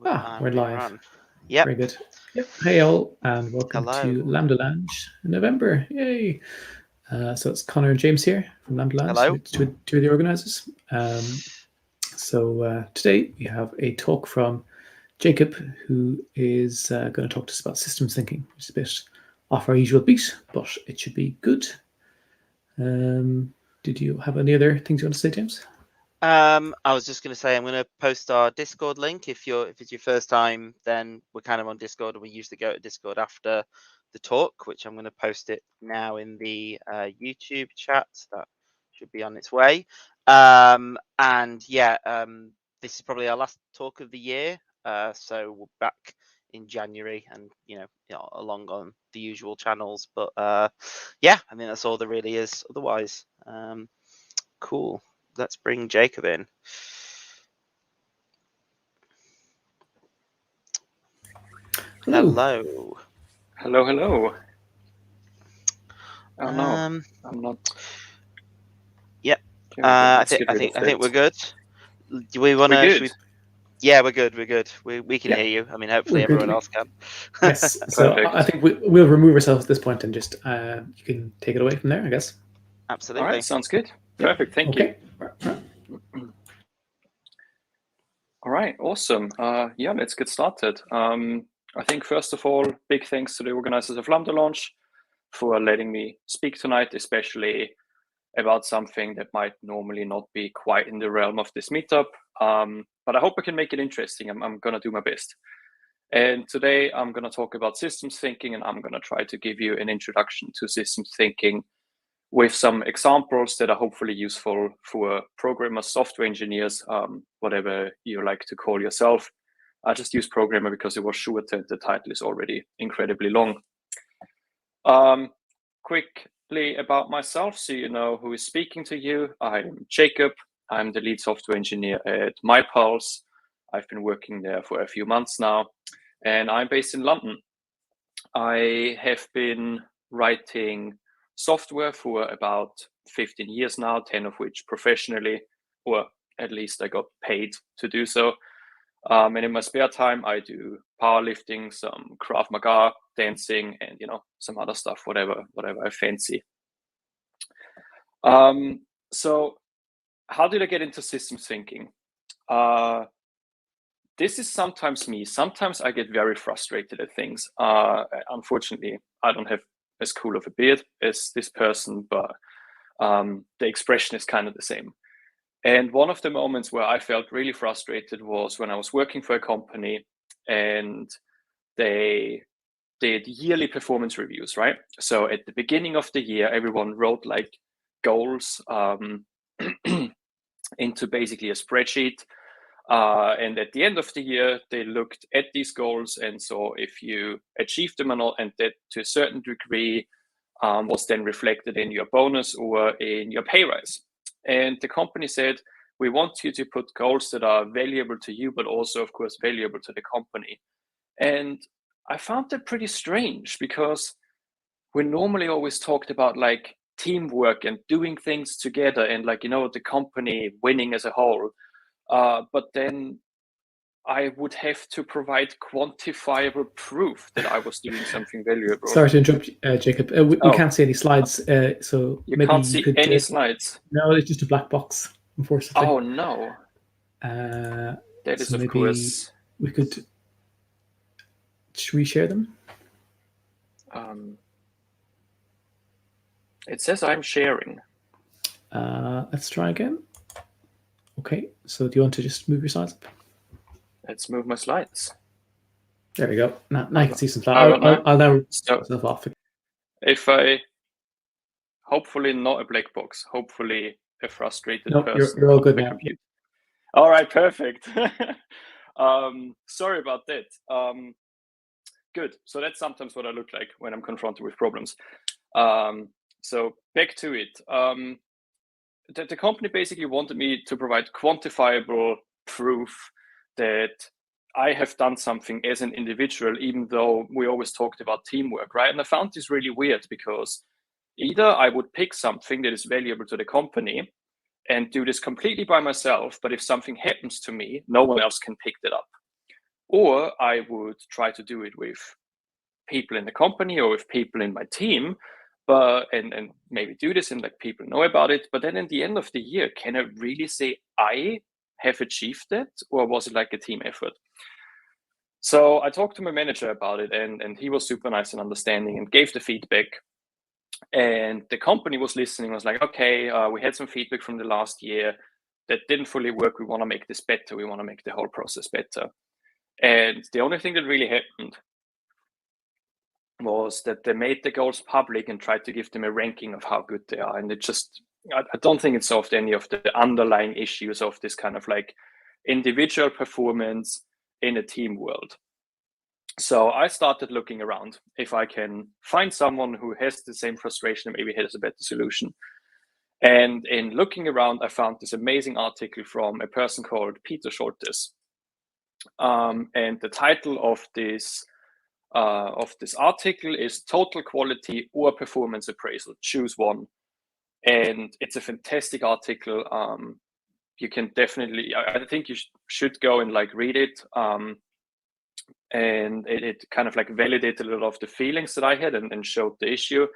We're live. On. Yep. Very good. Yep. Hey all, and welcome Hello. to Lambda Lounge in November. Yay! So it's Connor and James here from Lambda Lounge, Hello. two of the organisers. So today we have a talk from Jacob, who is going to talk to us about systems thinking, which is a bit off our usual beat, but it should be good. Did you have any other things you want to say, James? I was just going to say I'm going to post our Discord link. If it's your first time, then we're kind of on Discord, and we usually go to Discord after the talk, which I'm going to post it now in the YouTube chat. That should be on its way. This is probably our last talk of the year. So we're back in January, and along on the usual channels. But I think that's all there really is. Otherwise, cool. Let's bring Jacob in. Hello. Hello. Oh no, I'm not. Yep. I think we're good. Do we want to? Yeah, we're good. We can hear you. I mean, hopefully everyone else can. Yes. So I think we'll remove ourselves at this point and just you can take it away from there, I guess. Absolutely. All right. Sounds good. Perfect. Thank you. All right. Awesome. Let's get started. I think first of all, big thanks to the organizers of Lambda Launch for letting me speak tonight, especially about something that might normally not be quite in the realm of this meetup. But I hope I can make it interesting. I'm going to do my best. And today I'm going to talk about systems thinking, and I'm going to try to give you an introduction to systems thinking with some examples that are hopefully useful for programmers, software engineers, whatever you like to call yourself. I just use programmer because it was short and the title is already incredibly long. Quickly about myself, so you know who is speaking to you. I'm Jacob. I'm the lead software engineer at MyPulse. I've been working there for a few months now, and I'm based in London. I have been writing software for about 15 years now, 10 of which professionally, or at least I got paid to do so. And in my spare time, I do powerlifting, some Krav Maga, dancing, and some other stuff, whatever I fancy. So how did I get into systems thinking? This is sometimes me. Sometimes I get very frustrated at things. Unfortunately, I don't have as cool of a beard as this person, but the expression is kind of the same. And one of the moments where I felt really frustrated was when I was working for a company and they did yearly performance reviews, right? So at the beginning of the year, everyone wrote like goals into basically a spreadsheet. And at the end of the year, they looked at these goals and saw if you achieved them or not, and that to a certain degree was then reflected in your bonus or in your pay rise. And the company said, we want you to put goals that are valuable to you, but also, of course, valuable to the company. And I found that pretty strange because we normally always talked about like teamwork and doing things together and like, the company winning as a whole. But then I would have to provide quantifiable proof that I was doing something valuable. Sorry to interrupt, Jacob. We can't see any slides, so you maybe can't see any slides. No, it's just a black box, unfortunately. Oh no! That is, of course. We could. Should we share them? It says I'm sharing. Let's try again. Okay, so do you want to just move your slides up? Let's move my slides. There we go. Now I can see some slides. I'll now start off. If I, hopefully not a black box, hopefully a frustrated person. You're all good now. Computer. All right, perfect. Sorry about that. Good. So that's sometimes what I look like when I'm confronted with problems. So back to it. The company basically wanted me to provide quantifiable proof that I have done something as an individual, even though we always talked about teamwork, right? And I found this really weird because either I would pick something that is valuable to the company and do this completely by myself, but if something happens to me, no one else can pick that up. Or I would try to do it with people in the company or with people in my team, but and maybe do this and like people know about it. But then in the end of the year, can I really say I have achieved that, or was it like a team effort? So I talked to my manager about it, and he was super nice and understanding and gave the feedback. And the company was listening, was like, okay, we had some feedback from the last year that didn't fully work. We want to make this better. We want to make the whole process better. And the only thing that really happened was that they made the goals public and tried to give them a ranking of how good they are. And it just, I don't think it solved any of the underlying issues of this kind of like individual performance in a team world. So I started looking around if I can find someone who has the same frustration and maybe has a better solution. And in looking around, I found this amazing article from a person called Peter Scholtes. And the title of this article is Total Quality or Performance Appraisal. Choose one. And it's a fantastic article. You can definitely, I think you should go and like read it. And it kind of like validated a lot of the feelings that I had and showed the issue.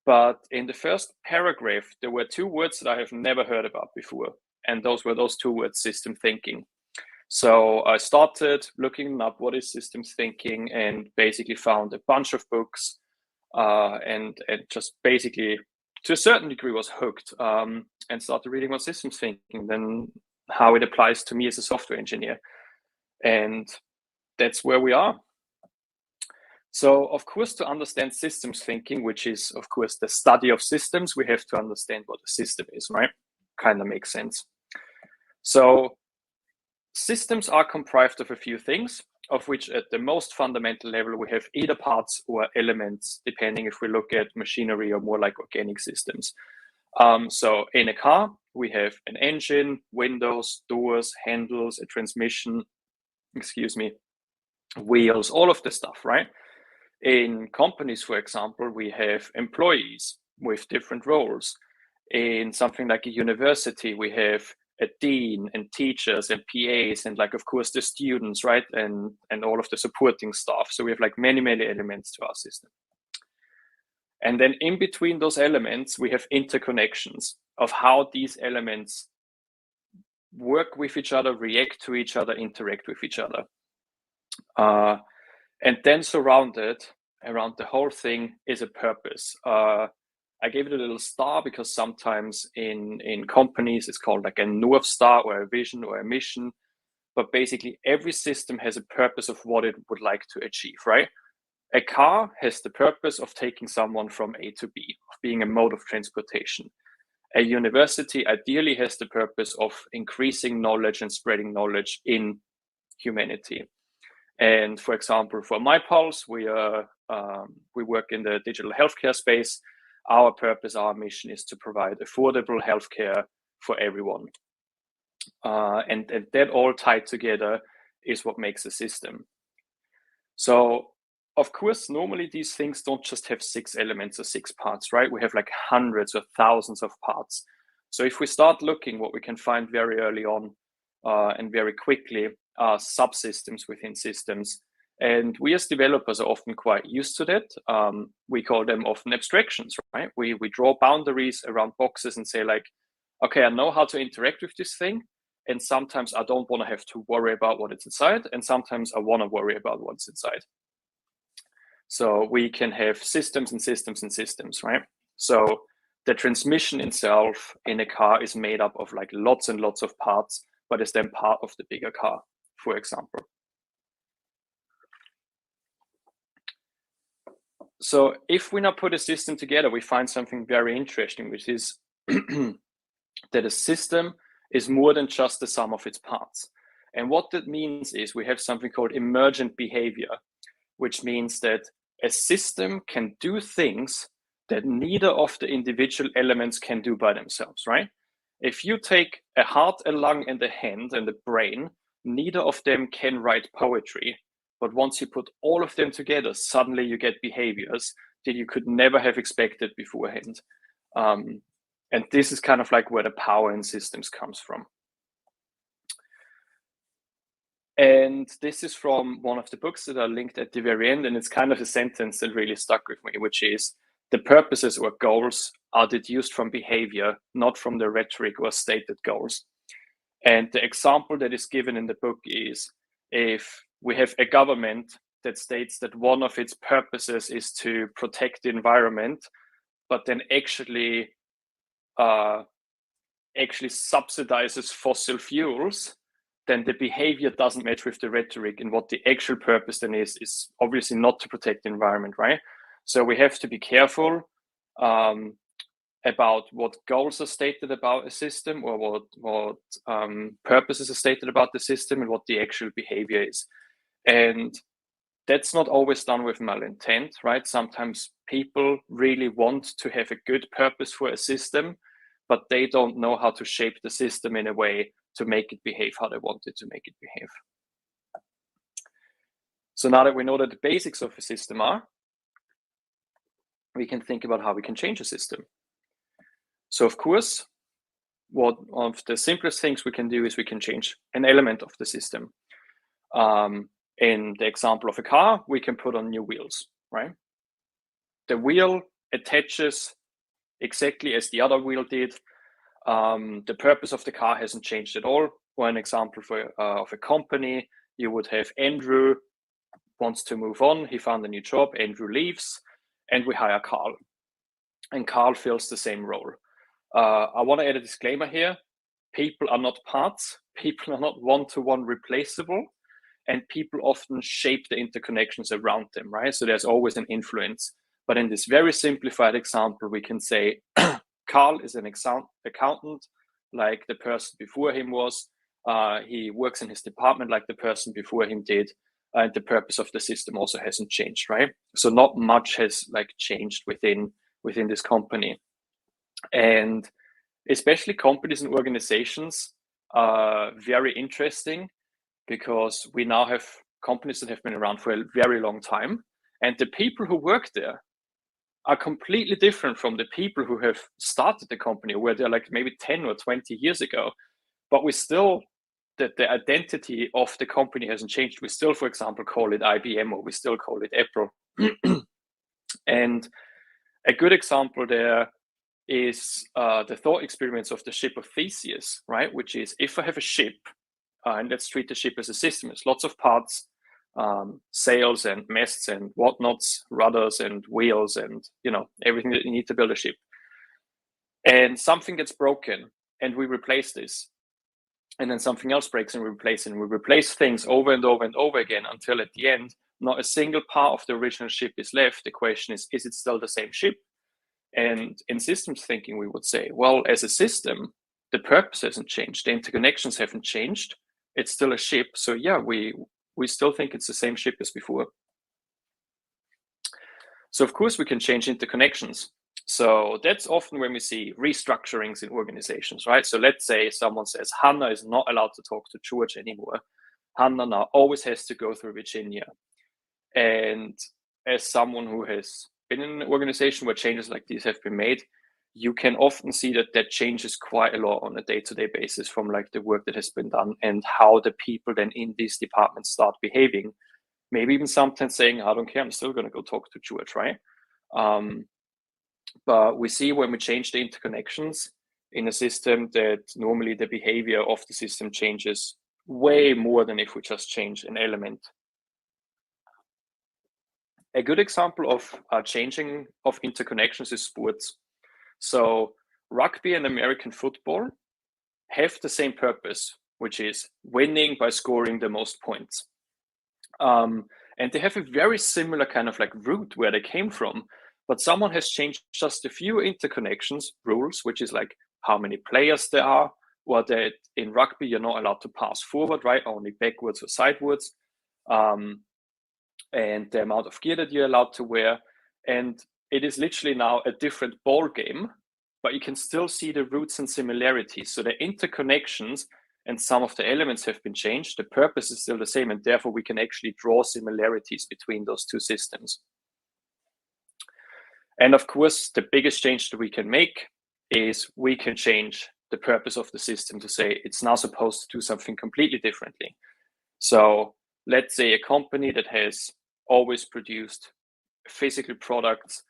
But in the first paragraph, there were two words that I have never heard about before. And those were those two words, system thinking. So I started looking up what is systems thinking and basically found a bunch of books and just basically to a certain degree was hooked and started reading what systems thinking, then how it applies to me as a software engineer. And that's where we are. So, of course, to understand systems thinking, which is, of course, the study of systems, we have to understand what a system is, right? Kind of makes sense. So, systems are comprised of a few things, of which at the most fundamental level, we have either parts or elements, depending if we look at machinery or more like organic systems. So, in a car, we have an engine, windows, doors, handles, a transmission, wheels, all of the stuff, right? In companies, for example, we have employees with different roles. In something like a university, we have a dean and teachers and PAs and like, of course, the students, right? And all of the supporting staff. So we have like many, many elements to our system. And then in between those elements, we have interconnections of how these elements work with each other, react to each other, interact with each other. And then surrounded around the whole thing is a purpose. I gave it a little star because sometimes in companies it's called like a North Star or a vision or a mission. But basically every system has a purpose of what it would like to achieve, right? A car has the purpose of taking someone from A to B, of being a mode of transportation. A university ideally has the purpose of increasing knowledge and spreading knowledge in humanity. And for example, for MyPulse, we work in the digital healthcare space. Our purpose, our mission is to provide affordable healthcare for everyone. And that all tied together is what makes a system. So, of course, normally these things don't just have 6 elements or 6 parts, right? We have like hundreds or thousands of parts. So if we start looking, what we can find very early on and very quickly are subsystems within systems. And we as developers are often quite used to that. We call them often abstractions, right? We draw boundaries around boxes and say like, okay, I know how to interact with this thing. And sometimes I don't want to have to worry about what is inside. And sometimes I want to worry about what's inside. So we can have systems and systems and systems, right? So the transmission itself in a car is made up of like lots and lots of parts, but is then part of the bigger car, for example. So if we now put a system together, we find something very interesting, which is that a system is more than just the sum of its parts. And what that means is we have something called emergent behavior, which means that a system can do things that neither of the individual elements can do by themselves, right? If you take a heart, a lung, and a hand and a brain, neither of them can write poetry. But once you put all of them together, suddenly you get behaviors that you could never have expected beforehand. And this is kind of like where the power in systems comes from. And this is from one of the books that are linked at the very end, and it's kind of a sentence that really stuck with me, which is, the purposes or goals are deduced from behavior, not from the rhetoric or stated goals. And the example that is given in the book is, if we have a government that states that one of its purposes is to protect the environment, but then actually subsidizes fossil fuels, then the behavior doesn't match with the rhetoric, and what the actual purpose then is obviously not to protect the environment, right? So we have to be careful about what goals are stated about a system, or what purposes are stated about the system, and what the actual behavior is. And that's not always done with malintent, right? Sometimes people really want to have a good purpose for a system, but they don't know how to shape the system in a way to make it behave how they want it to make it behave. So now that we know that the basics of a system are, we can think about how we can change a system. So of course, one of the simplest things we can do is we can change an element of the system. In the example of a car, we can put on new wheels, right? The wheel attaches exactly as the other wheel did. The purpose of the car hasn't changed at all. Or an example of a company, you would have Andrew wants to move on. He found a new job. Andrew leaves, and we hire Carl. And Carl fills the same role. I want to add a disclaimer here. People are not parts. People are not one-to-one replaceable. And people often shape the interconnections around them, right? So there's always an influence. But in this very simplified example, we can say Carl is an accountant, like the person before him was. He works in his department like the person before him did. And the purpose of the system also hasn't changed, right? So not much has changed within this company. And especially companies and organizations are very interesting, because we now have companies that have been around for a very long time, and the people who work there are completely different from the people who have started the company, where they're maybe 10 or 20 years ago. But we still, the identity of the company hasn't changed. We still, for example, call it IBM, or we still call it Apple. And a good example there is the thought experiments of the ship of Theseus, right? Which is, if I have a ship, and let's treat the ship as a system. There's lots of parts, sails and masts and whatnots, rudders and wheels, and everything that you need to build a ship. And something gets broken, and we replace this. And then something else breaks, and we replace it. And we replace things over and over and over again, until at the end, not a single part of the original ship is left. The question is it still the same ship? And in systems thinking, we would say, well, as a system, the purpose hasn't changed. The interconnections haven't changed. It's still a ship. So yeah, we still think it's the same ship as before. So of course we can change interconnections. So that's often when we see restructurings in organizations, right? So let's say someone says, Hannah is not allowed to talk to George anymore. Hannah now always has to go through Virginia. And as someone who has been in an organization where changes like these have been made, you can often see that changes quite a lot on a day-to-day basis from the work that has been done, and how the people then in these departments start behaving. Maybe even sometimes saying, I don't care, I'm still going to go talk to George, right? But we see when we change the interconnections in a system that normally the behavior of the system changes way more than if we just change an element. A good example of changing of interconnections is sports. So rugby and American football have the same purpose, which is winning by scoring the most points. And they have a very similar kind of root where they came from, but someone has changed just a few interconnections rules, which is how many players there are, or that in rugby you're not allowed to pass forward, right? Only backwards or sidewards, and the amount of gear that you're allowed to wear. And it is literally now a different ball game, but you can still see the roots and similarities. So the interconnections and some of the elements have been changed. The purpose is still the same, and therefore we can actually draw similarities between those two systems. And of course, the biggest change that we can make is we can change the purpose of the system to say it's now supposed to do something completely differently. So let's say a company that has always produced physical products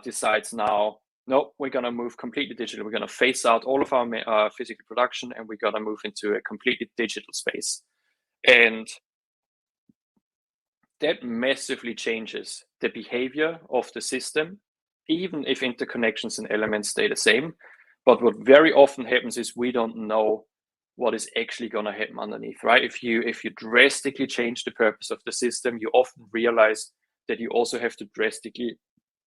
decides now, no, we're going to move completely digital. We're going to phase out all of our physical production, and we're going to move into a completely digital space. And that massively changes the behavior of the system, even if interconnections and elements stay the same. But what very often happens is we don't know what is actually going to happen underneath, right? If you drastically change the purpose of the system, you often realize that you also have to drastically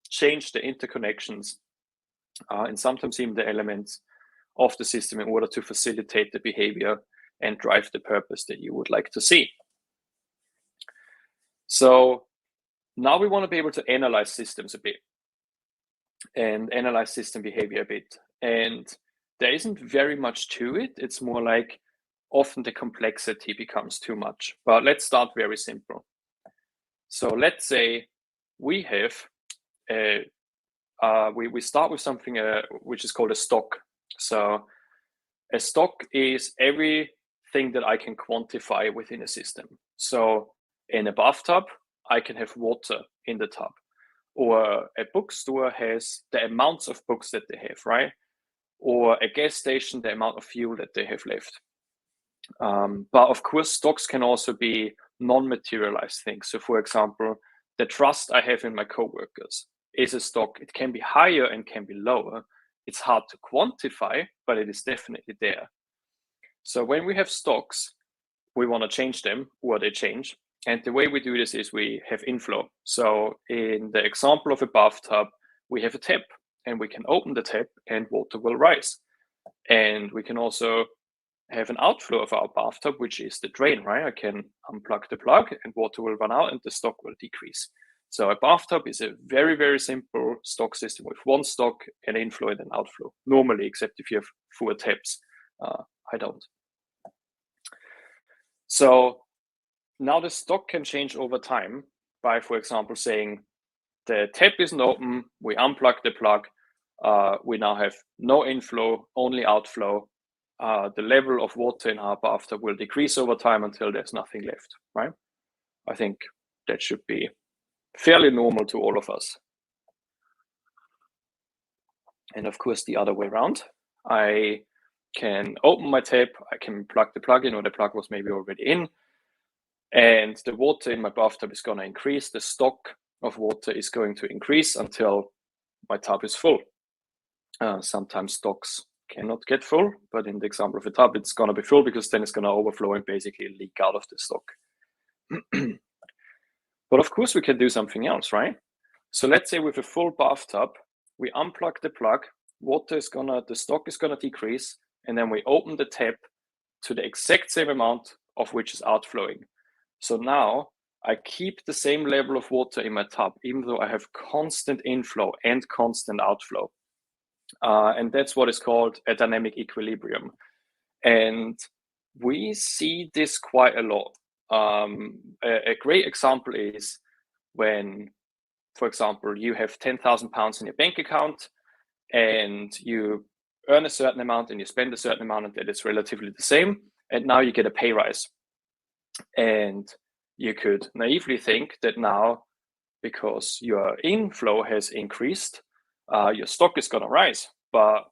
change the interconnections and sometimes even the elements of the system in order to facilitate the behavior and drive the purpose that you would like to see. So now we want to be able to analyze systems a bit and analyze system behavior a bit. And there isn't very much to it. It's more like often the complexity becomes too much. But let's start very simple. So let's say we have we start with something which is called a stock. So a stock is everything that I can quantify within a system. So in a bathtub, I can have water in the tub, or a bookstore has the amounts of books that they have, right? Or a gas station, the amount of fuel that they have left. But of course, stocks can also be non-materialized things. So for example, the trust I have in my coworkers is a stock. It can be higher and can be lower. It's hard to quantify, but it is definitely there. So when we have stocks, we want to change them, or they change. And the way we do this is we have inflow. So in the example of a bathtub, we have a tap, and we can open the tap and water will rise. And we can also have an outflow of our bathtub, which is the drain, right? I can unplug the plug and water will run out and the stock will decrease. So a bathtub is a very, very simple stock system with one stock, an inflow and an outflow, normally, except if you have 4 taps. I don't. So now the stock can change over time by, for example, saying the tap isn't open, we unplug the plug, we now have no inflow, only outflow. The level of water in our bathtub will decrease over time until there's nothing left, right? I think that should be fairly normal to all of us. And of course, the other way around, I can open my tap, I can plug the plug in, or the plug was maybe already in, and the water in my bathtub is going to increase. The stock of water is going to increase until my tub is full. Sometimes stocks cannot get full, but in the example of a tub, it's going to be full because then it's going to overflow and basically leak out of the stock. But of course, we can do something else, right? So let's say with a full bathtub, we unplug the plug, the stock is going to decrease, and then we open the tap to the exact same amount of which is outflowing. So now I keep the same level of water in my tub, even though I have constant inflow and constant outflow. And that's what is called a dynamic equilibrium. And we see this quite a lot. A great example is when, for example, you have £10,000 in your bank account and you earn a certain amount and you spend a certain amount and that is relatively the same. And now you get a pay rise. And you could naively think that now, because your inflow has increased, your stock is going to rise. But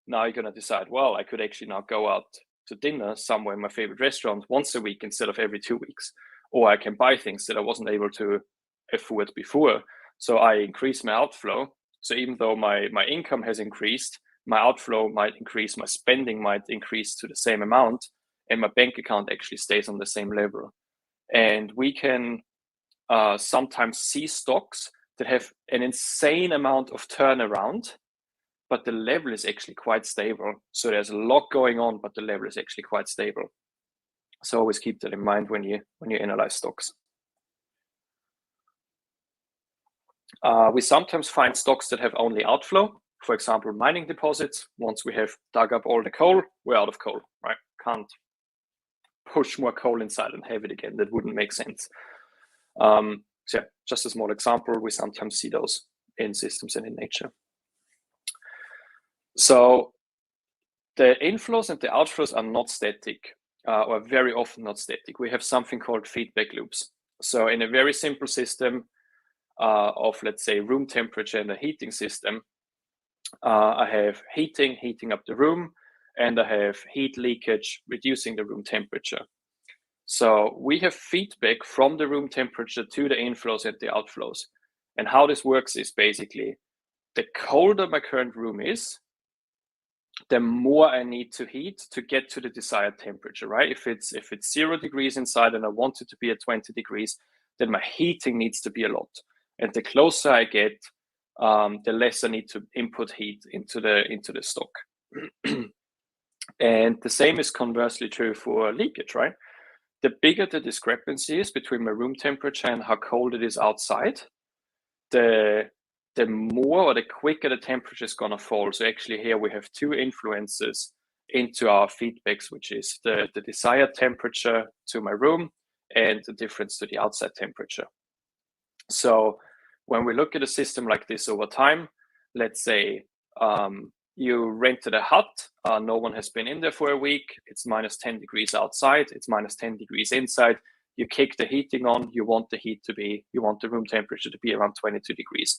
now you're going to decide, well, I could actually now go out to dinner somewhere in my favorite restaurant once a week instead of every 2 weeks. Or I can buy things that I wasn't able to afford before. So I increase my outflow. So even though my income has increased, my outflow might increase, my spending might increase to the same amount, and my bank account actually stays on the same level. And we can sometimes see stocks that have an insane amount of turnaround, but the level is actually quite stable. So there's a lot going on, but the level is actually quite stable. So always keep that in mind when you analyze stocks. We sometimes find stocks that have only outflow. For example, mining deposits. Once we have dug up all the coal, we're out of coal, right? Can't push more coal inside and have it again. That wouldn't make sense. So yeah, just a small example. We sometimes see those in systems and in nature. So the inflows and the outflows are not static. or very often not static. We have something called feedback loops. So in a very simple system of, let's say, room temperature and a heating system, I have heating up the room, and I have heat leakage, reducing the room temperature. So we have feedback from the room temperature to the inflows and the outflows. And how this works is basically, the colder my current room is, the more I need to heat to get to the desired temperature, right? If it's 0 degrees inside and I want it to be at 20 degrees, then my heating needs to be a lot. And the closer I get, the less I need to input heat into the stock. And the same is conversely true for leakage, right? The bigger the discrepancy is between my room temperature and how cold it is outside, the more or the quicker the temperature is going to fall. So actually here we have two influences into our feedbacks, which is the desired temperature to my room and the difference to the outside temperature. So when we look at a system like this over time, let's say you rented a hut, no one has been in there for a week, it's minus 10 degrees outside, it's minus 10 degrees inside, you kick the heating on, you want the room temperature to be around 22 degrees.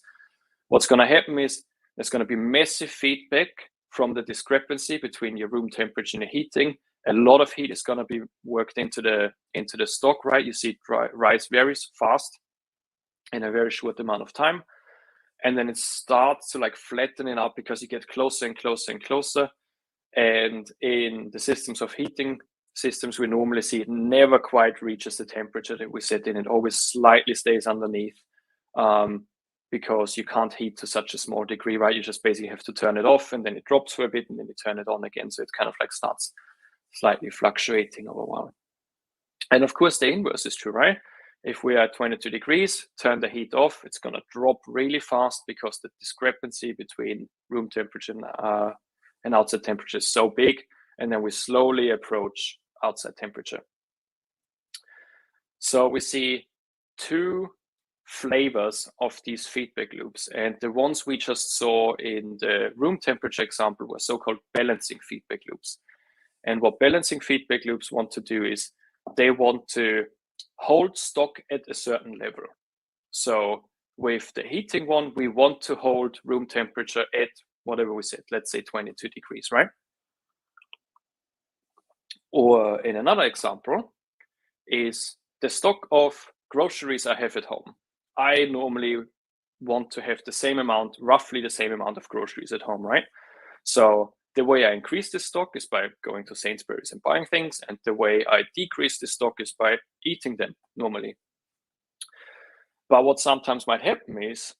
What's going to happen is there's going to be massive feedback from the discrepancy between your room temperature and the heating. A lot of heat is going to be worked into the stock, right? You see it rise very fast in a very short amount of time. And then it starts to like flatten it out because you get closer and closer and closer. And in the systems of heating systems, we normally see it never quite reaches the temperature that we set in. It always slightly stays underneath because you can't heat to such a small degree, right? You just basically have to turn it off and then it drops for a bit and then you turn it on again. So it kind of like starts slightly fluctuating over a while. And of course, the inverse is true, right? If we are at 22 degrees, turn the heat off, it's going to drop really fast because the discrepancy between room temperature and outside temperature is so big. And then we slowly approach outside temperature. So we see two flavors of these feedback loops. And the ones we just saw in the room temperature example were so-called balancing feedback loops. And what balancing feedback loops want to do is they want to hold stock at a certain level. So with the heating one, we want to hold room temperature at whatever we said, let's say 22 degrees, right? Or in another example is the stock of groceries I have at home. I normally want to have the same amount, roughly the same amount of groceries at home, right? So the way I increase the stock is by going to Sainsbury's and buying things, and the way I decrease the stock is by eating them normally. But what sometimes might happen is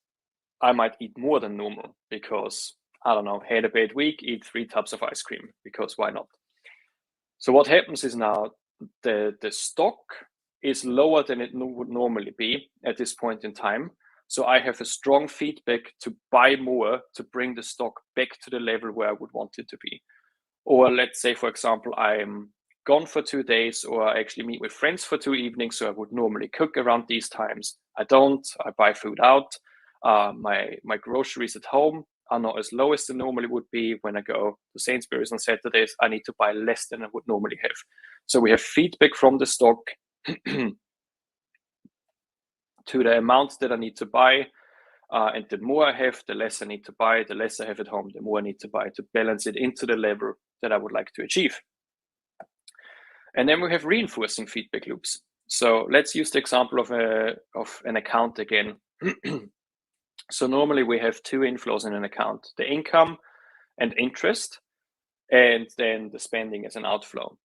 I might eat more than normal because, I don't know, had a bad week, eat 3 tubs of ice cream, because why not? So what happens is now the stock is lower than it would normally be at this point in time. So I have a strong feedback to buy more to bring the stock back to the level where I would want it to be. Or let's say, for example, I'm gone for 2 days, or I actually meet with friends for 2 evenings. So I would normally cook around these times. I don't. I buy food out. My groceries at home are not as low as they normally would be. When I go to Sainsbury's on Saturdays, I need to buy less than I would normally have. So we have feedback from the stock to the amounts that I need to buy. And the more I have, the less I need to buy. The less I have at home, the more I need to buy to balance it into the level that I would like to achieve. And then we have reinforcing feedback loops. So let's use the example of an account again. So normally we have 2 inflows in an account, the income and interest, and then the spending as an outflow.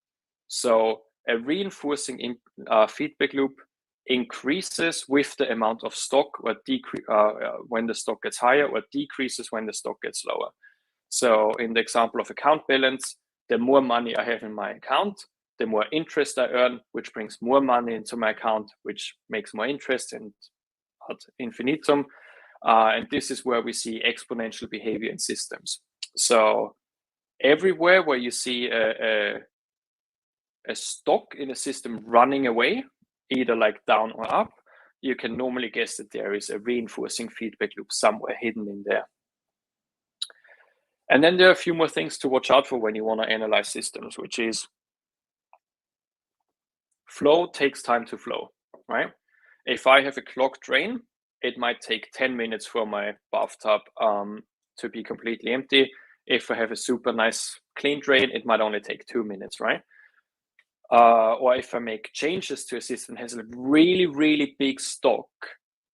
So a reinforcing feedback loop increases with the amount of stock, or when the stock gets higher, or decreases when the stock gets lower. So in the example of account balance, the more money I have in my account, the more interest I earn, which brings more money into my account, which makes more interest, and ad infinitum. And this is where we see exponential behavior in systems. So everywhere where you see a stock in a system running away, either like down or up, you can normally guess that there is a reinforcing feedback loop somewhere hidden in there. And then there are a few more things to watch out for when you want to analyze systems, which is flow takes time to flow, right? If I have a clogged drain, it might take 10 minutes for my bathtub to be completely empty. If I have a super nice clean drain, it might only take 2 minutes, right? Or if I make changes to a system that has a really, really big stock,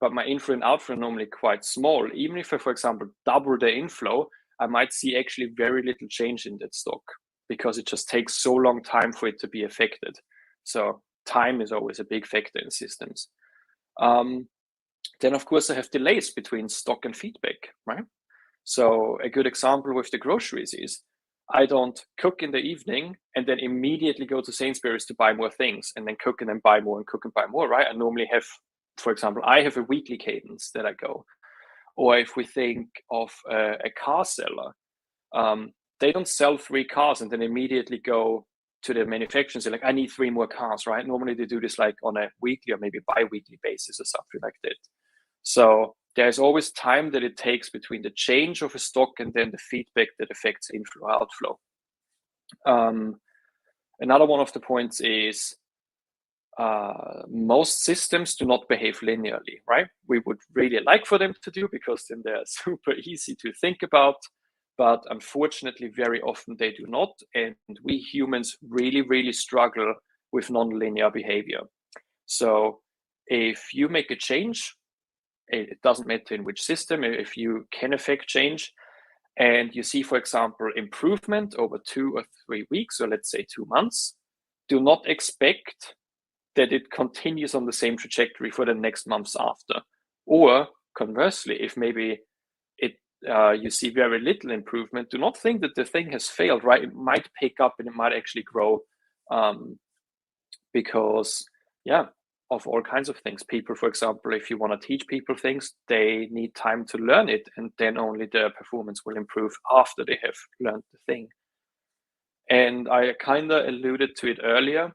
but my inflow and outflow are normally quite small, even if I, for example, double the inflow, I might see actually very little change in that stock because it just takes so long time for it to be affected. So time is always a big factor in systems. Then, of course, I have delays between stock and feedback, right? So a good example with the groceries is I don't cook in the evening and then immediately go to Sainsbury's to buy more things and then cook and then buy more and cook and buy more, right? I normally have, for example, I have a weekly cadence that I go. Or if we think of a car seller, they don't sell 3 cars and then immediately go to the manufacturer and say, like, I need 3 more cars, right? Normally they do this like on a weekly or maybe bi-weekly basis or something like that. So there's always time that it takes between the change of a stock and then the feedback that affects inflow outflow. Another one of the points is most systems do not behave linearly, right? We would really like for them to do because then they're super easy to think about, but unfortunately very often they do not, and we humans really, really struggle with non-linear behavior. So if you make a change, it doesn't matter in which system, if you can affect change and you see, for example, improvement over 2 or 3 weeks, or let's say 2 months, do not expect that it continues on the same trajectory for the next months after. Or conversely, if maybe you see very little improvement, do not think that the thing has failed, right? It might pick up and it might actually grow because, yeah, of all kinds of things. People, for example, if you want to teach people things, they need time to learn it, and then only their performance will improve after they have learned the thing. And I kind of alluded to it earlier.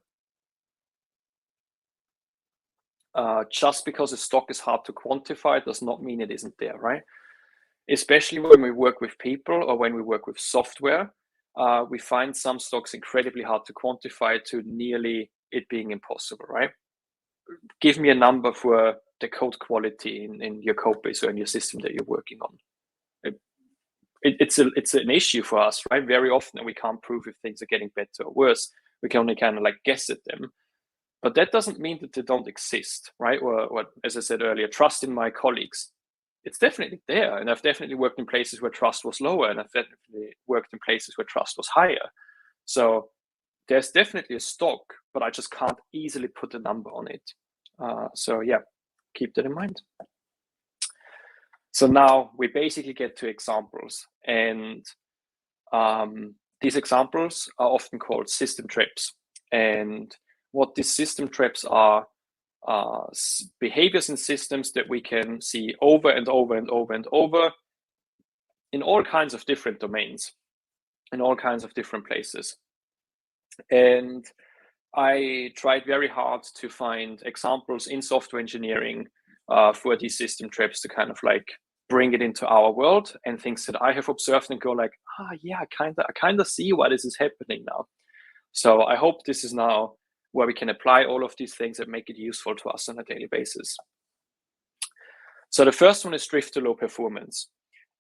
Just because a stock is hard to quantify does not mean it isn't there, right? Especially when we work with people or when we work with software, we find some stocks incredibly hard to quantify to nearly it being impossible, right? Give me a number for the code quality in your code base or in your system that you're working on. It's an issue for us, right? Very often we can't prove if things are getting better or worse. We can only kind of like guess at them. But that doesn't mean that they don't exist, right? Or as I said earlier, trust in my colleagues. It's definitely there. And I've definitely worked in places where trust was lower, and I've definitely worked in places where trust was higher. So there's definitely a stock, but I just can't easily put a number on it. So yeah, keep that in mind. So now we basically get to examples, and these examples are often called system traps. And what these system traps are behaviors in systems that we can see over and over and over and over in all kinds of different domains, in all kinds of different places. And I tried very hard to find examples in software engineering for these system traps to kind of like bring it into our world, and things that I have observed and go like, yeah, I kind of see why this is happening now. So I hope this is now where we can apply all of these things and make it useful to us on a daily basis. So the first one is drift to low performance.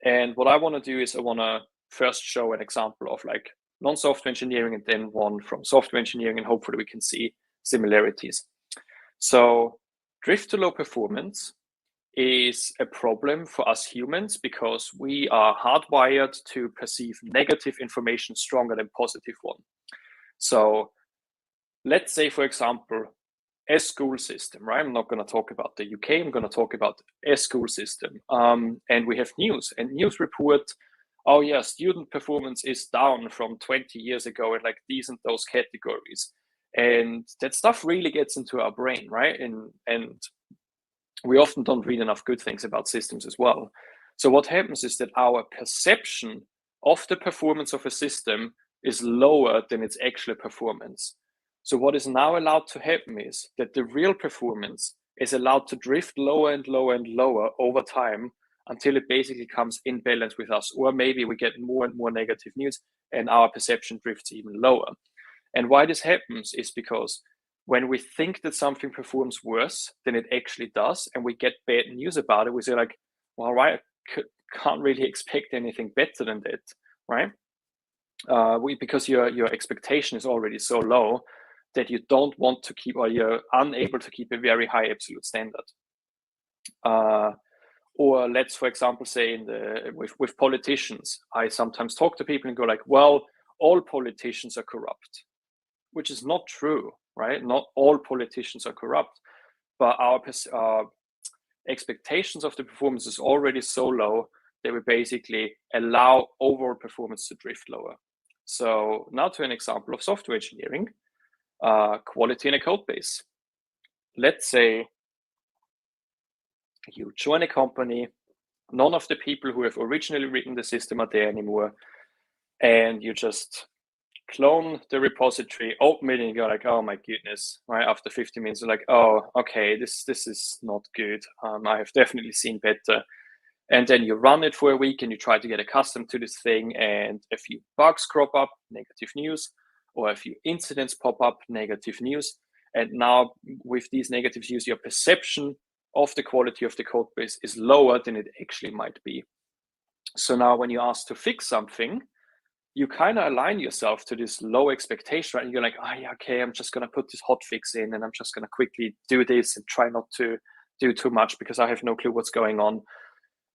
And what I want to do is I want to first show an example of like non-software engineering and then one from software engineering, and hopefully we can see similarities. So drift to low performance is a problem for us humans because we are hardwired to perceive negative information stronger than positive one. So let's say, for example, a school system, right? I'm not going to talk about the UK. I'm going to talk about a school system. And we have news, and news report, oh yeah, student performance is down from 20 years ago in like these and those categories. And that stuff really gets into our brain, right? And we often don't read enough good things about systems as well. So what happens is that our perception of the performance of a system is lower than its actual performance. So what is now allowed to happen is that the real performance is allowed to drift lower and lower and lower over time until it basically comes in balance with us, or maybe we get more and more negative news and our perception drifts even lower. And why this happens is because when we think that something performs worse than it actually does, and we get bad news about it, we say like, well, right, I can't really expect anything better than that, right? Because your expectation is already so low that you don't want to keep, or you're unable to keep a very high absolute standard. Or let's, for example, say with politicians, I sometimes talk to people and go like, well, all politicians are corrupt, which is not true, right? Not all politicians are corrupt, but our expectations of the performance is already so low that we basically allow overall performance to drift lower. So now to an example of software engineering, quality in a code base. Let's say you join a company, none of the people who have originally written the system are there anymore, and you just clone the repository, open it, and you're like, oh my goodness, right? After 50 minutes, you're like, oh, okay, this is not good. I have definitely seen better. And then you run it for a week and you try to get accustomed to this thing, and a few bugs crop up, negative news, or a few incidents pop up, negative news. And now with these negative news, your perception of the quality of the code base is lower than it actually might be. So now when you're asked to fix something, you kind of align yourself to this low expectation, right? And you're like, oh, yeah, okay, I'm just going to put this hot fix in, and I'm just going to quickly do this and try not to do too much because I have no clue what's going on.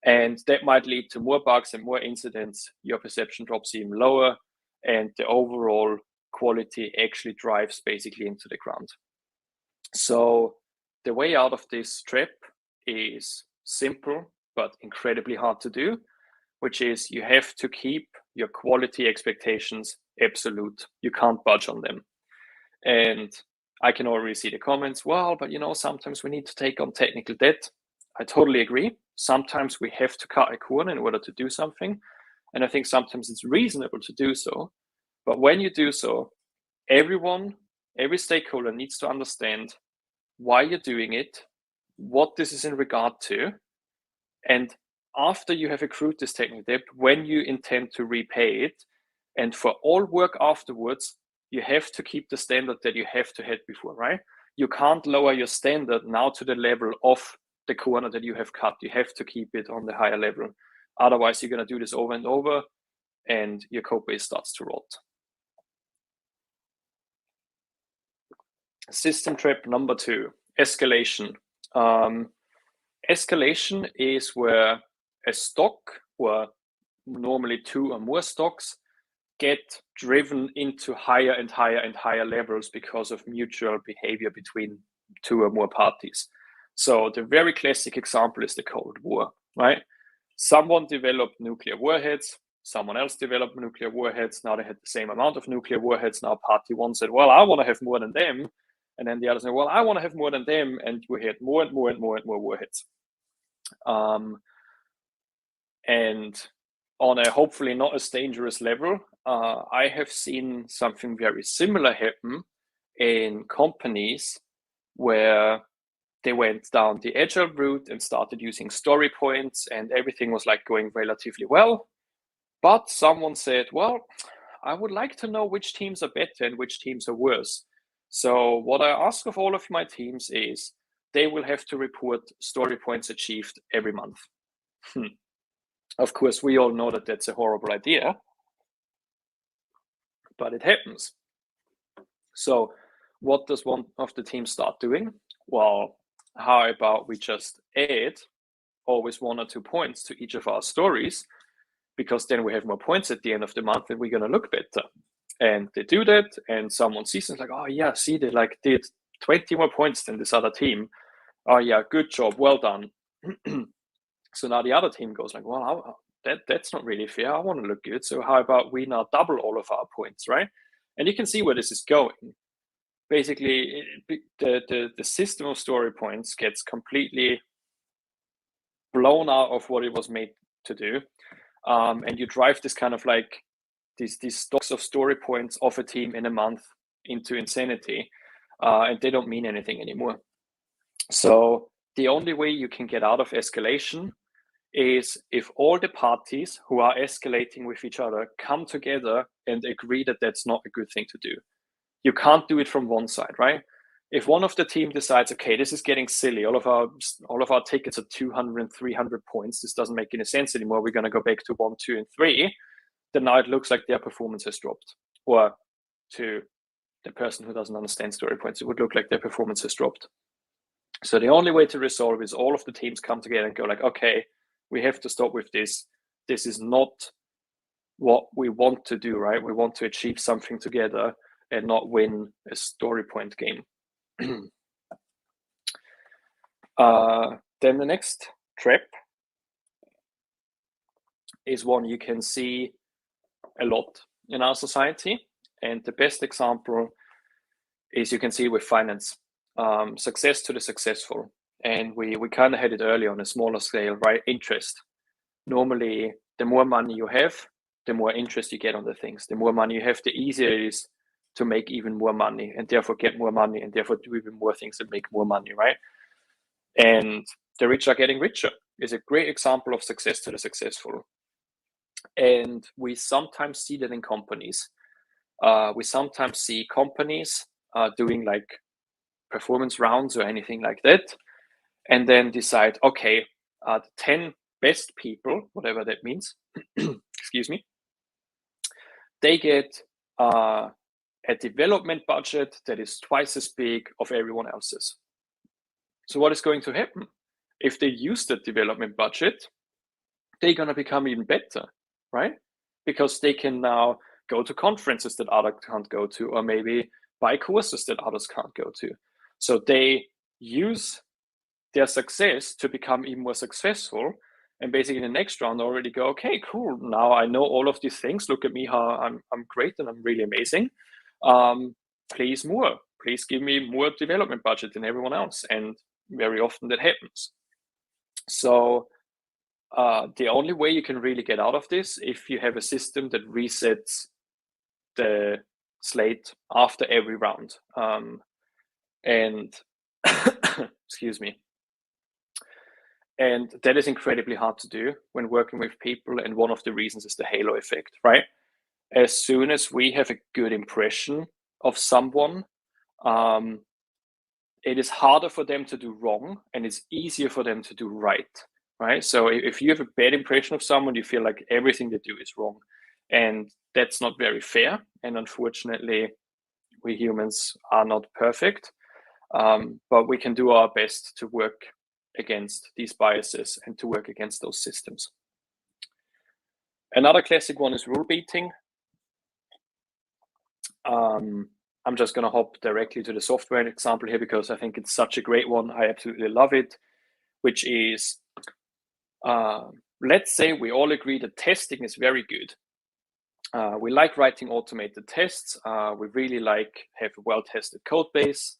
And that might lead to more bugs and more incidents. Your perception drops even lower, and the overall quality actually drives basically into the ground. So the way out of this trap is simple, but incredibly hard to do, which is you have to keep your quality expectations absolute. You can't budge on them. And I can already see the comments, well, but sometimes we need to take on technical debt. I totally agree. Sometimes we have to cut a corner in order to do something. And I think sometimes it's reasonable to do so. But when you do so, every stakeholder needs to understand why you're doing it, what this is in regard to, and after you have accrued this technical debt, when you intend to repay it. And for all work afterwards, you have to keep the standard that you have to had before, right? You can't lower your standard now to the level of the corner that you have cut. You have to keep it on the higher level. Otherwise, you're going to do this over and over, and your code base starts to rot. System trap number 2, escalation. Escalation is where a stock, or normally 2 or more stocks, get driven into higher and higher and higher levels because of mutual behavior between 2 or more parties. So the very classic example is the Cold War, right? Someone developed nuclear warheads, someone else developed nuclear warheads. Now they had the same amount of nuclear warheads. Now party 1 said, well, I want to have more than them. And then the other said, well, I want to have more than them. And we had more and more and more and more warheads. And on a hopefully not as dangerous level, I have seen something very similar happen in companies where they went down the agile route and started using story points, and everything was like going relatively well. But someone said, well, I would like to know which teams are better and which teams are worse. So what I ask of all of my teams is they will have to report story points achieved every month. Of course, we all know that that's a horrible idea, but it happens. So what does one of the teams start doing? Well, how about we just add always 1 or 2 points to each of our stories, because then we have more points at the end of the month and we're going to look better. And they do that, and someone sees and like, oh yeah, see, they like did 20 more points than this other team. Oh yeah, good job, well done. So now the other team goes like, well, that's not really fair. I want to look good. So how about we now double all of our points, right? And you can see where this is going. Basically, the system of story points gets completely blown out of what it was made to do. And you drive this kind of like these stocks of story points of a team in a month into insanity, and they don't mean anything anymore. So the only way you can get out of escalation is if all the parties who are escalating with each other come together and agree that that's not a good thing to do. You can't do it from one side, right? if one of the team decides, okay, this is getting silly, all of our tickets are 200 and 300 points, this doesn't make any sense anymore, we're going to go back to 1, 2, and 3, then now it looks like their performance has dropped. Or to the person who doesn't understand story points, it would look like their performance has dropped. So the only way to resolve is all of the teams come together and go like, okay, we have to stop with this. This is not what we want to do, right? We want to achieve something together and not win a story point game. Then the next trap is one you can see a lot in our society. And the best example is you can see with finance, success to the successful. And we kind of had it early on a smaller scale, right? Interest. Normally, the more money you have, the more interest you get on the things. The more money you have, the easier it is to make even more money and therefore get more money and therefore do even more things that make more money, right? And the rich are getting richer is a great example of success to the successful. And we sometimes see that in companies. We sometimes see companies doing like performance rounds or anything like that, and then decide, okay, the 10 best people, whatever that means, excuse me, they get a development budget that is twice as big of everyone else's. So what is going to happen? If they use that development budget, they're going to become even better, right? Because they can now go to conferences that others can't go to, or maybe buy courses that others can't go to. So they use their success to become even more successful. And basically in the next round already go, okay, cool. Now I know all of these things. Look at me, how I'm great and I'm really amazing. Please more. Please give me more development budget than everyone else. And very often that happens. So the only way you can really get out of this, if you have a system that resets the slate after every round. And excuse me. And that is incredibly hard to do when working with people. And one of the reasons is the halo effect, right? As soon as we have a good impression of someone, it is harder for them to do wrong and it's easier for them to do right, right? So if you have a bad impression of someone, you feel like everything they do is wrong. And that's not very fair. And unfortunately, we humans are not perfect, but we can do our best to work against these biases and to work against those systems. Another classic one is rule beating. I'm just going to hop directly to the software example here because I think it's such a great one. I absolutely love it, which is, let's say we all agree that testing is very good. We like writing automated tests. We really have a well-tested code base.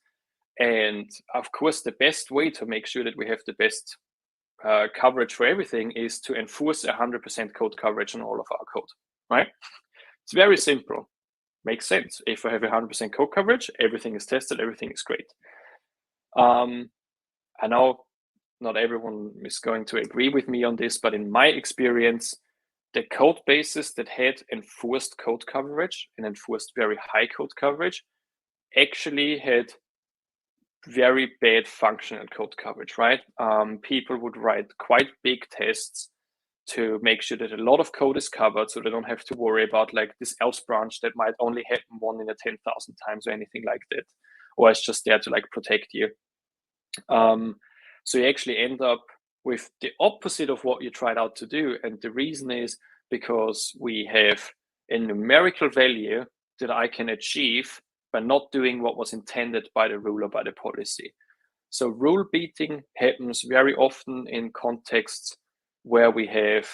And of course, the best way to make sure that we have the best coverage for everything is to enforce 100% code coverage on all of our code, right? It's very simple. Makes sense. If I have 100% code coverage, everything is tested, everything is great. I know not everyone is going to agree with me on this, but in my experience, the code bases that had enforced code coverage and enforced very high code coverage actually had very bad functional code coverage, right? People would write quite big tests to make sure that a lot of code is covered so they don't have to worry about like this else branch that might only happen 1 in 10,000 times or anything like that, or it's just there to like protect you. So you actually end up with the opposite of what you tried out to do. And the reason is because we have a numerical value that I can achieve by not doing what was intended by the rule or by the policy. So rule beating happens very often in contexts where we have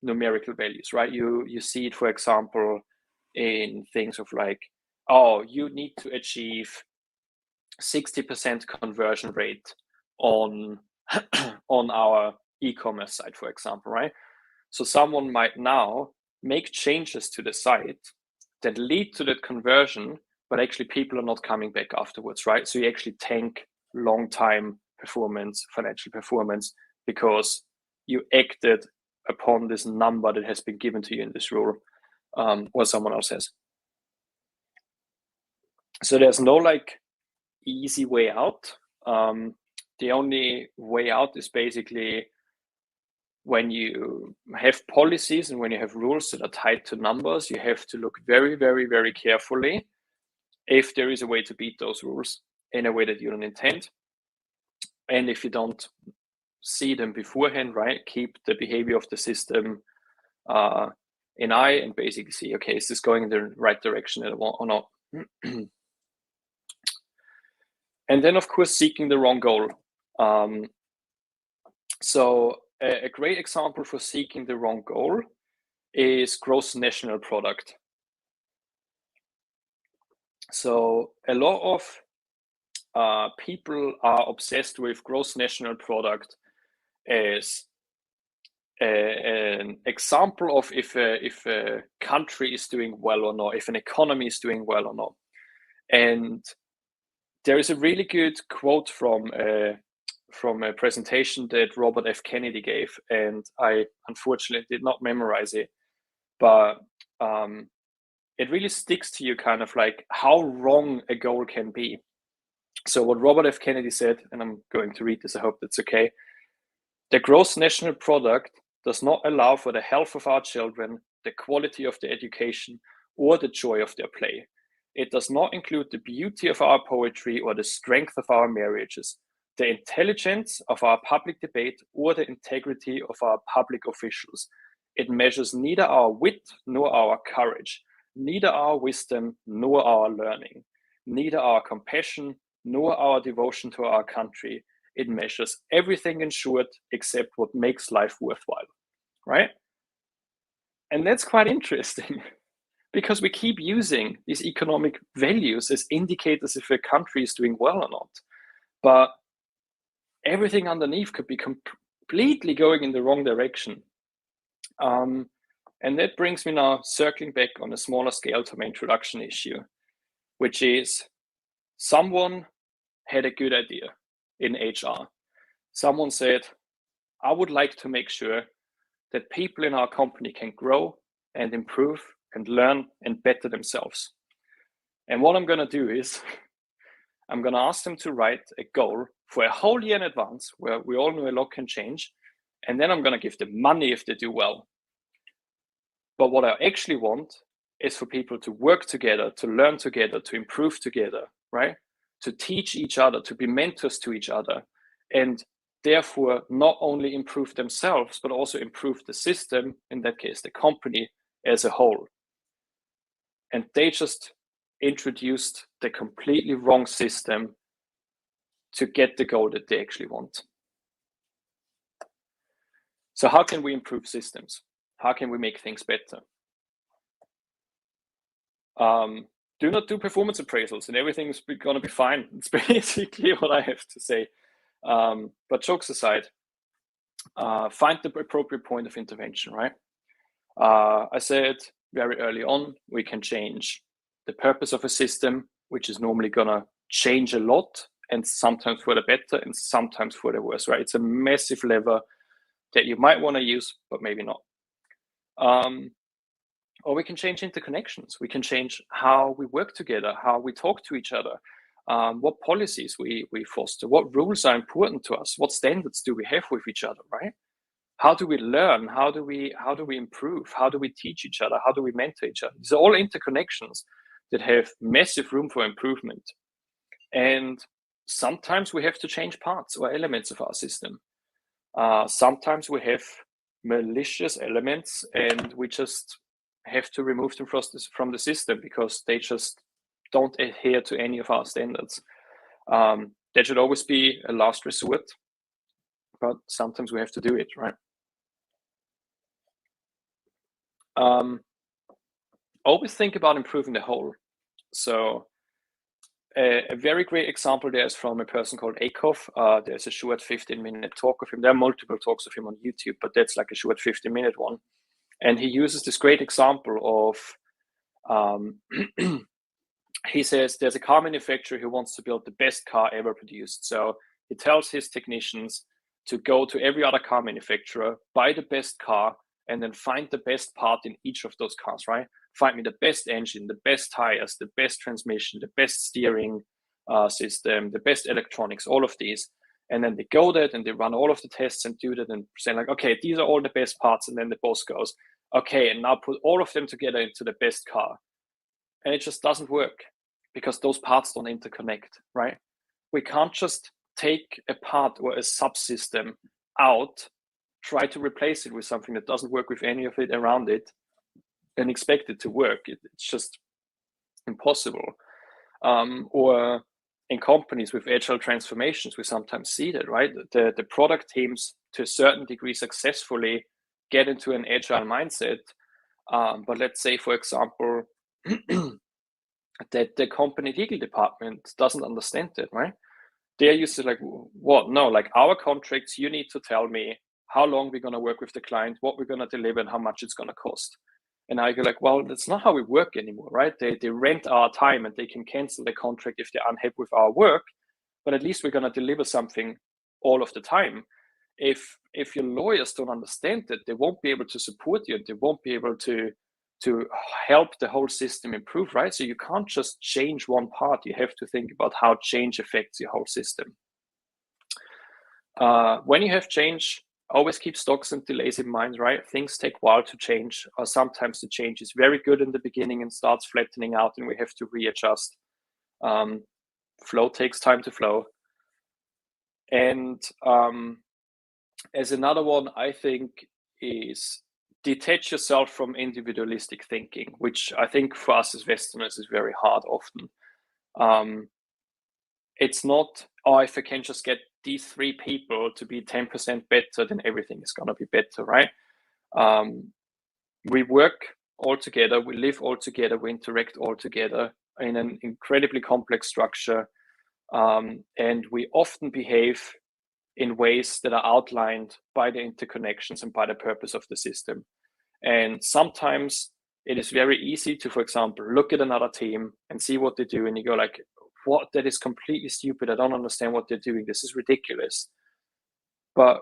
numerical values, right? You see it, for example, in things of like, oh, you need to achieve 60% conversion rate on our e-commerce site, for example, right? So someone might now make changes to the site that lead to that conversion, but actually people are not coming back afterwards, right? So you actually tank long-time performance, financial performance, because you acted upon this number that has been given to you in this rule, or someone else has. So there's no like easy way out. The only way out is basically when you have policies and when you have rules that are tied to numbers, you have to look very, very, very carefully if there is a way to beat those rules in a way that you don't intend. And if you don't see them beforehand, right, keep the behavior of the system in eye and basically see, okay, is this going in the right direction or not? And then, of course, seeking the wrong goal. So a great example for seeking the wrong goal is gross national product. So a lot of people are obsessed with gross national product as an example of if a country is doing well or not, if an economy is doing well or not. And there is a really good quote from a presentation that Robert F. Kennedy gave, and I unfortunately did not memorize it, but it really sticks to you, kind of like how wrong a goal can be. So what Robert F. Kennedy said, and I'm going to read this, I hope that's okay. The gross national product does not allow for the health of our children, the quality of their education, or the joy of their play. It does not include the beauty of our poetry or the strength of our marriages, the intelligence of our public debate, or the integrity of our public officials. It measures neither our wit nor our courage, neither our wisdom nor our learning, neither our compassion nor our devotion to our country. It measures everything, in short, except what makes life worthwhile, right? And that's quite interesting because we keep using these economic values as indicators if a country is doing well or not. But everything underneath could be completely going in the wrong direction. And that brings me now circling back on a smaller scale to my introduction issue, which is someone had a good idea in HR. Someone said, I would like to make sure that people in our company can grow and improve and learn and better themselves. And what I'm going to do is I'm going to ask them to write a goal for a whole year in advance where we all know a lot can change. And then I'm going to give them money if they do well. But what I actually want is for people to work together, to learn together, to improve together, right? To teach each other, to be mentors to each other, and therefore not only improve themselves, but also improve the system, in that case, the company as a whole. And they just introduced the completely wrong system to get the goal that they actually want. So how can we improve systems? How can we make things better? Do not do performance appraisals and everything's going to be fine. It's basically what I have to say. But jokes aside, find the appropriate point of intervention, right? I said very early on, we can change the purpose of a system, which is normally going to change a lot, and sometimes for the better and sometimes for the worse, right? It's a massive lever that you might want to use, but maybe not. Or we can change interconnections. We can change how we work together, how we talk to each other, what policies we foster, what rules are important to us, what standards do we have with each other, right? How do we learn? How do we improve? How do we teach each other? How do we mentor each other? These are all interconnections that have massive room for improvement. And sometimes we have to change parts or elements of our system. Sometimes we have malicious elements and we just have to remove them from the system because they just don't adhere to any of our standards. That should always be a last resort, but sometimes we have to do it, right? Always think about improving the whole. So a very great example there is from a person called Akoff. There's a short 15-minute talk of him. There are multiple talks of him on YouTube, but that's like a short 15-minute one. And he uses this great example of, he says there's a car manufacturer who wants to build the best car ever produced. So he tells his technicians to go to every other car manufacturer, buy the best car, and then find the best part in each of those cars, right? Find me the best engine, the best tires, the best transmission, the best steering, system, the best electronics, all of these. And then they go there and they run all of the tests and do that and say like, okay, these are all the best parts. And then the boss goes, okay, and now put all of them together into the best car. And it just doesn't work because those parts don't interconnect, right? We can't just take a part or a subsystem out, try to replace it with something that doesn't work with any of it around it, and expect it to work. It's just impossible. Or in companies with agile transformations, we sometimes see that, right? The product teams, to a certain degree, successfully get into an agile mindset. But let's say, for example, that the company legal department doesn't understand it, right? They're used to like, what? No, like our contracts, you need to tell me how long we're going to work with the client, what we're going to deliver, and how much it's going to cost. And I go like, well, that's not how we work anymore, right? They rent our time and they can cancel the contract if they're unhappy with our work, but at least we're going to deliver something all of the time. If your lawyers don't understand that, they won't be able to support you. They won't be able to help the whole system improve, right? So you can't just change one part. You have to think about how change affects your whole system. When you have change, always keep stocks and delays in mind, right? Things take a while to change. Sometimes the change is very good in the beginning and starts flattening out and we have to readjust. Flow takes time to flow. And as another one, I think, is detach yourself from individualistic thinking, which I think for us as Westerners is very hard often. It's not, oh, if I can just get these 3 people to be 10% better, then everything is going to be better, right? We work all together, we live all together, we interact all together in an incredibly complex structure, and we often behave in ways that are outlined by the interconnections and by the purpose of the system. And sometimes it is very easy to, for example, look at another team and see what they do, and you go like, what? That is completely stupid. I don't understand what they're doing. This is ridiculous. But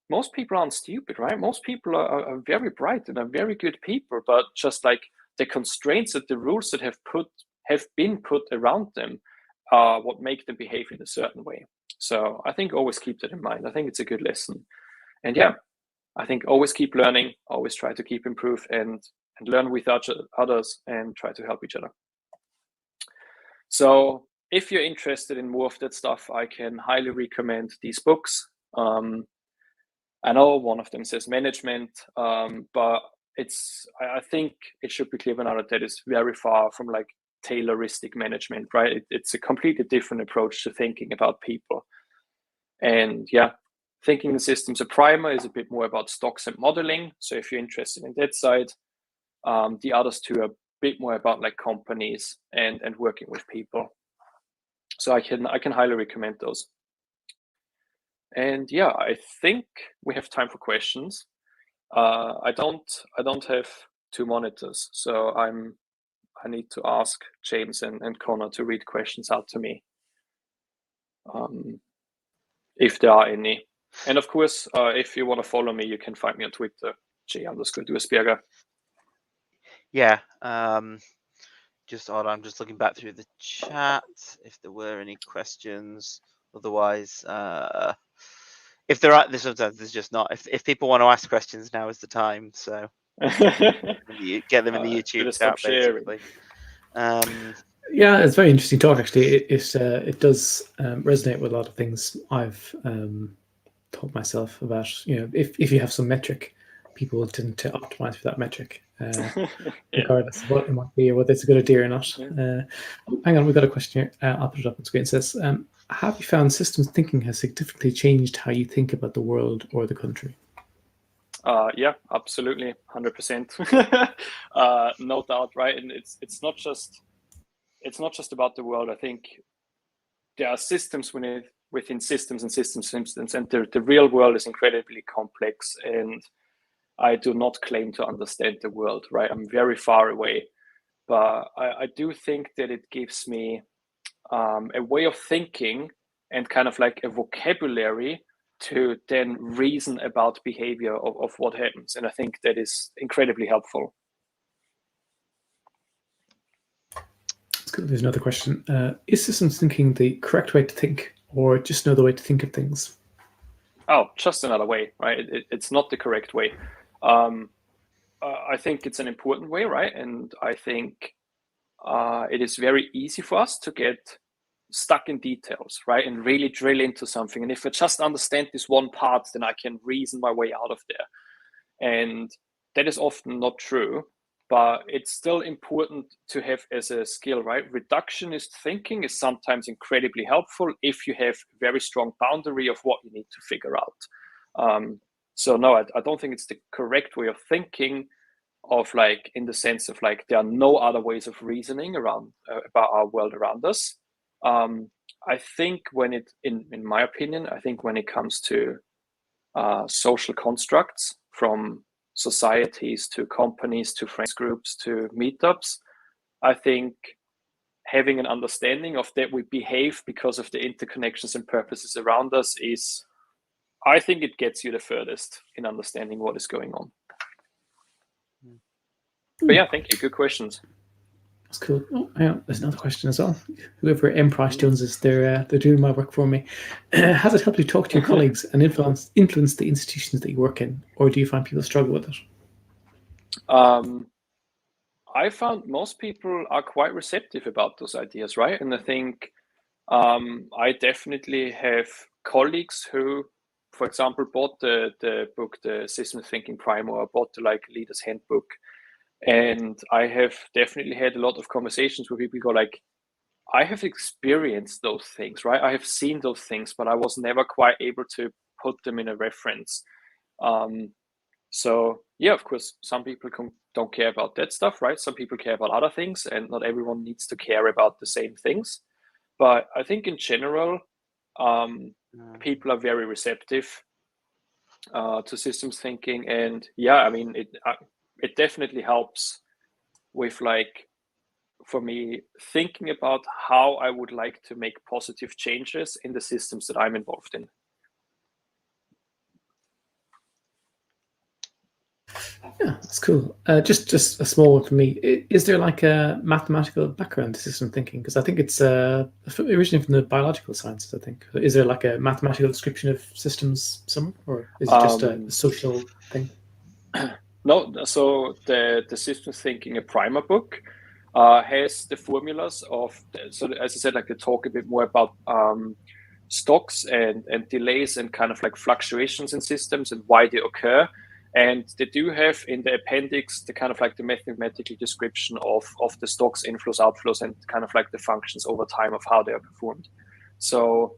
most people aren't stupid, right? Most people are very bright and are very good people, but just like the constraints and the rules that have been put around them are what make them behave in a certain way. So I think always keep that in mind. I think it's a good lesson. And yeah, I think always keep learning, always try to keep improve and learn with others and try to help each other. So if you're interested in more of that stuff, I can highly recommend these books. I know one of them says management, but I think it should be clear now that is very far from like Tayloristic management, right? It's a completely different approach to thinking about people. And yeah, thinking in systems, a primer is a bit more about stocks and modeling. So if you're interested in that side, the others two are a bit more about like companies and working with people. So I can highly recommend those. And yeah, I think we have time for questions. I don't have 2 monitors, so I need to ask James and Connor to read questions out to me, if there are any. And of course, if you want to follow me, you can find me on Twitter, J_Duisberger. Yeah. Just hold on, I'm just looking back through the chat if there were any questions. Otherwise, if there are, sometimes there's just not. If people want to ask questions, now is the time. So get them in the YouTube chat, basically. Yeah, it's a very interesting talk. Actually, it does resonate with a lot of things I've taught myself about. If you have some metric, people tend to optimize for that metric, regardless of what it might be or whether it's a good idea or not. Yeah. Hang on, we've got a question here. I'll put it up on screen. It says, have you found systems thinking has significantly changed how you think about the world or the country? Yeah, absolutely, 100%. No doubt, right? And it's not just about the world. I think there are systems within systems and systems, and the real world is incredibly complex. And I do not claim to understand the world, right? I'm very far away, but I do think that it gives me a way of thinking and kind of like a vocabulary to then reason about behavior of what happens. And I think that is incredibly helpful. That's cool. There's another question. Is systems thinking the correct way to think, or just another way to think of things? Oh, just another way, right? It's not the correct way. I think it's an important way, right? And I think it is very easy for us to get stuck in details, right? And really drill into something. And if I just understand this one part, then I can reason my way out of there. And that is often not true, but it's still important to have as a skill, right? Reductionist thinking is sometimes incredibly helpful if you have very strong boundary of what you need to figure out. So no, I don't think it's the correct way of thinking, of like in the sense of like there are no other ways of reasoning around about our world around us. I think in my opinion, I think when it comes to social constructs, from societies to companies to friends groups to meetups, I think having an understanding of that we behave because of the interconnections and purposes around us is, I think it gets you the furthest in understanding what is going on. But yeah, thank you. Good questions. That's cool. Oh, yeah, there's another question as well. Whoever M. Price Jones is, they're doing my work for me. Has it helped you talk to your colleagues and influence the institutions that you work in, or do you find people struggle with it? I found most people are quite receptive about those ideas, right? And I think I definitely have colleagues who, for example, bought the book, the Systems Thinking Primer, or bought the like Leader's Handbook. And I have definitely had a lot of conversations where people go like, I have experienced those things, right? I have seen those things, but I was never quite able to put them in a reference. So yeah, of course, some people don't care about that stuff, right? Some people care about other things, and not everyone needs to care about the same things. But I think in general, people are very receptive to systems thinking. And yeah, I mean, it definitely helps with, like, for me, thinking about how I would like to make positive changes in the systems that I'm involved in. Yeah, that's cool. Just a small one for me. Is there like a mathematical background to system thinking? Because I think it's originally from the biological sciences, I think. Is there like a mathematical description of systems somewhere, or is it just a social thing? No, so the systems thinking, a primer book, has the formulas of, so as I said, like they talk a bit more about stocks and delays and kind of like fluctuations in systems and why they occur. And they do have in the appendix the kind of like the mathematical description of the stocks, inflows, outflows, and kind of like the functions over time of how they are performed. So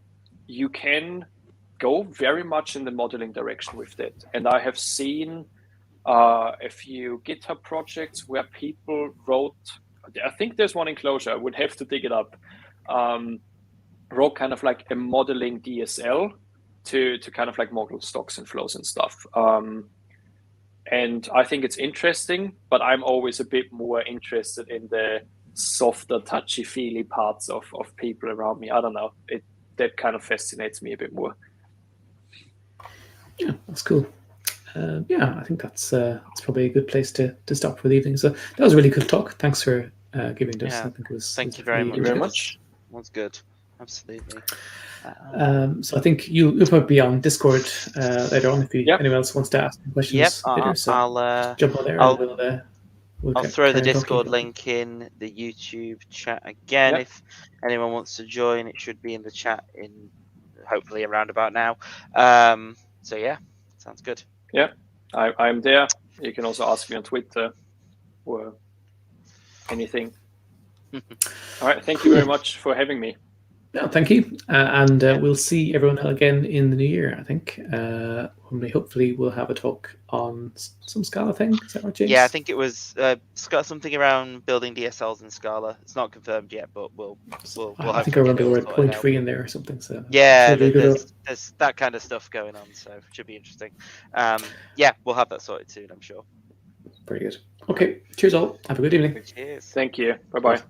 you can go very much in the modeling direction with that. And I have seen a few GitHub projects where people wrote, I think there's one in Closure, I would have to dig it up, wrote kind of like a modeling DSL to kind of like model stocks and flows and stuff. And I think it's interesting, but I'm always a bit more interested in the softer, touchy-feely parts of people around me. I don't know. That kind of fascinates me a bit more. Yeah, that's cool. Yeah, I think that's probably a good place to stop for the evening. So that was a really good talk. Thanks for giving this. Yeah. I think it was. Thank you very much. That's good. Absolutely. So I think you'll probably be on Discord later on if anyone else wants to ask questions. Yep, later. So I'll jump on there. I'll throw the Discord link in the YouTube chat again. If anyone wants to join, it should be in the chat in hopefully around about now. So yeah, sounds good. Yeah, I'm there. You can also ask me on Twitter or anything. All right, thank you very much for having me. No, thank you. And we'll see everyone again in the new year, I think. When hopefully we'll have a talk on some Scala thing. Is that right, James? Yeah, I think it was something around building DSLs in Scala. It's not confirmed yet, but we'll I think I remember the word 0.3 in there or something. So yeah, there's that kind of stuff going on, so it should be interesting. Yeah, we'll have that sorted soon, I'm sure. Very good. Okay, cheers all. Have a good evening. Cheers. Thank you. Bye-bye.